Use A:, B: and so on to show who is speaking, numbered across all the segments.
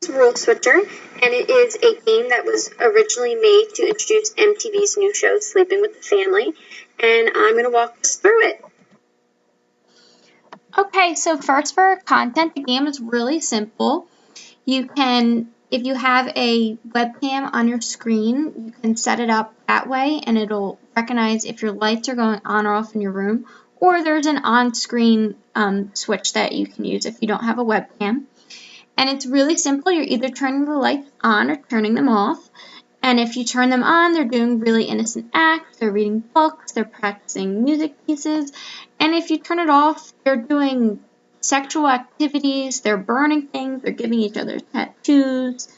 A: Rule Switcher, and it is a game that was originally made to introduce MTV's new show, Sleeping with the Family, and I'm going to walk us through it.
B: Okay, so first for content, the game is really simple. You can, if you have a webcam on your screen, you can set it up that way and it'll recognize if your lights are going on or off in your room, or there's an on-screen switch that you can use if you don't have a webcam. And it's really simple. You're either turning the lights on or turning them off. And if you turn them on, they're doing really innocent acts. They're reading books. They're practicing music pieces. And if you turn it off, they're doing sexual activities. They're burning things. They're giving each other tattoos.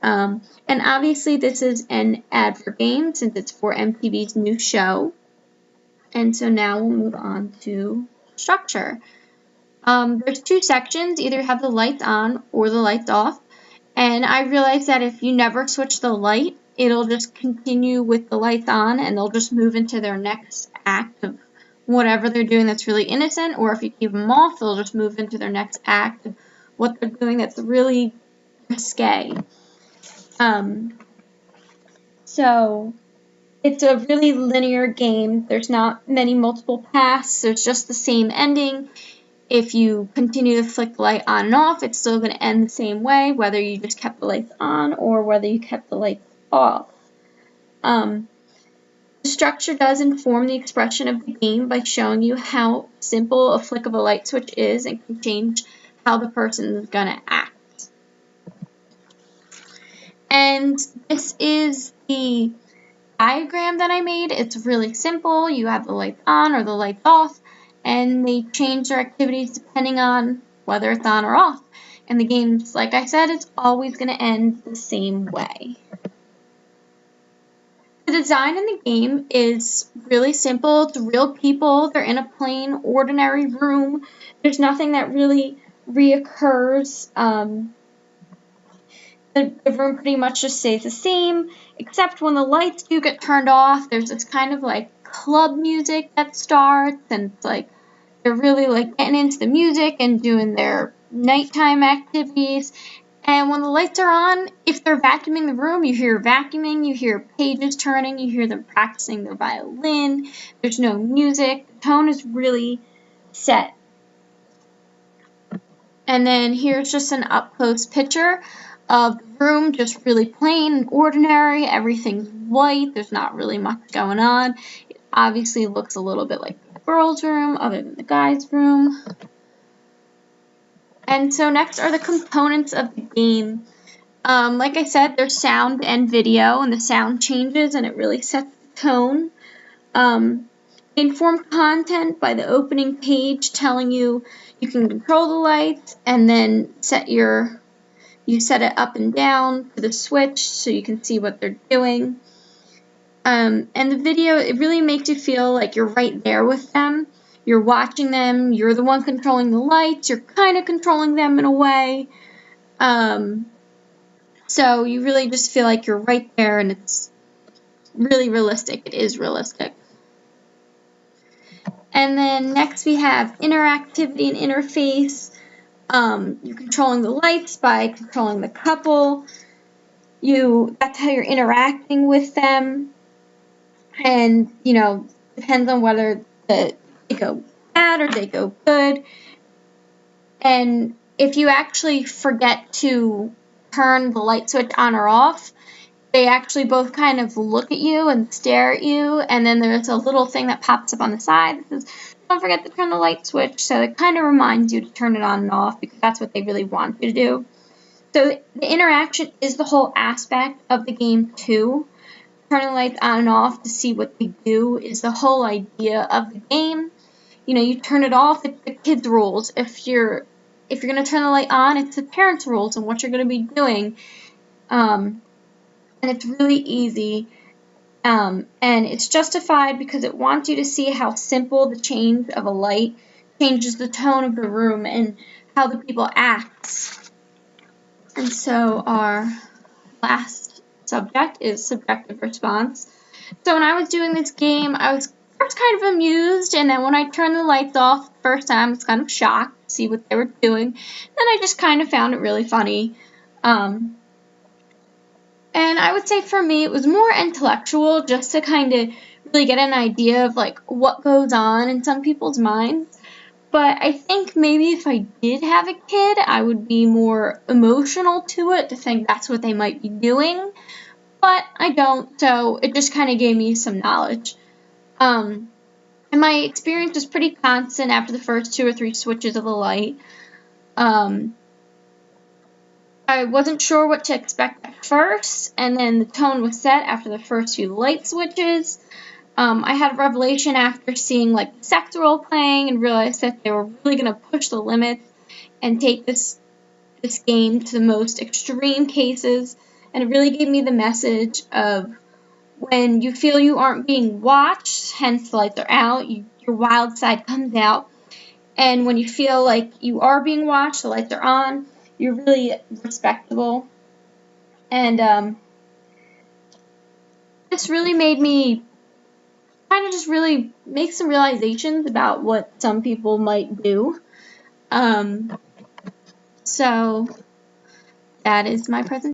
B: And obviously, this is an ad for game since it's for MTV's new show. And so now we'll move on to structure. There's two sections. Either you have the lights on or the lights off. And I realized that if you never switch the light, it'll just continue with the lights on and they'll just move into their next act of whatever they're doing that's really innocent, or if you keep them off, they'll just move into their next act of what they're doing that's really risque. So it's a really linear game. There's not many multiple paths. There's just the same ending. If you continue to flick the light on and off, it's still going to end the same way, whether you just kept the lights on or whether you kept the lights off. The structure does inform the expression of the game by showing you how simple a flick of a light switch is and can change how the person is going to act. And this is the diagram that I made. It's really simple. You have the lights on or the lights off, and they change their activities depending on whether it's on or off. And the game's, like I said, it's always going to end the same way. The design in the game is really simple. It's real people. They're in a plain, ordinary room. There's nothing that really reoccurs. The room pretty much just stays the same, except when the lights do get turned off, there's this kind of like club music that starts, and it's like they're really like getting into the music and doing their nighttime activities. And when the lights are on, if they're vacuuming the room, you hear vacuuming, you hear pages turning, you hear them practicing their violin. There's no music. The tone is really set. And then here's just an up-close picture of the room, just really plain and ordinary. Everything's white. There's not really much going on. It obviously looks a little bit like the girls' room other than the guys' room. And so next are the components of the game. Like I said, there's sound and video, and the sound changes and it really sets the tone. Inform content by the opening page telling you you can control the lights and then you set it up and down to the switch so you can see what they're doing. And the video, it really makes you feel like you're right there with them. You're watching them, you're the one controlling the lights, you're kind of controlling them in a way. So you really just feel like you're right there and it's really realistic. It is realistic. And then next we have interactivity and interface. You're controlling the lights by controlling the couple. That's how you're interacting with them. And, depends on whether they go bad or they go good. And if you actually forget to turn the light switch on or off, they actually both kind of look at you and stare at you, and then there's a little thing that pops up on the side that says, don't forget to turn the light switch, so it kind of reminds you to turn it on and off because that's what they really want you to do. So the interaction is the whole aspect of the game too. Turning the lights on and off to see what they do is the whole idea of the game. You turn it off, it's the kids' rules. If you're going to turn the light on, it's the parents' rules and what you're going to be doing. And it's really easy. And it's justified because it wants you to see how simple the change of a light changes the tone of the room and how the people act. And so our last subject is subjective response. So when I was doing this game, I was first kind of amused, and then when I turned the lights off the first time, I was kind of shocked to see what they were doing. Then I just kind of found it really funny. And I would say for me, it was more intellectual, just to kind of really get an idea of like what goes on in some people's minds. But I think maybe if I did have a kid, I would be more emotional to it, to think that's what they might be doing. But I don't, so it just kind of gave me some knowledge. And my experience was pretty constant after the first 2 or 3 switches of the light. I wasn't sure what to expect at first, and then the tone was set after the first few light switches. I had a revelation after seeing like the sex role playing and realized that they were really going to push the limits and take this game to the most extreme cases. And it really gave me the message of when you feel you aren't being watched, hence the lights are out, your wild side comes out. And when you feel like you are being watched, the lights are on, you're really respectable. And this really made me kind of just really make some realizations about what some people might do. So that is my presentation.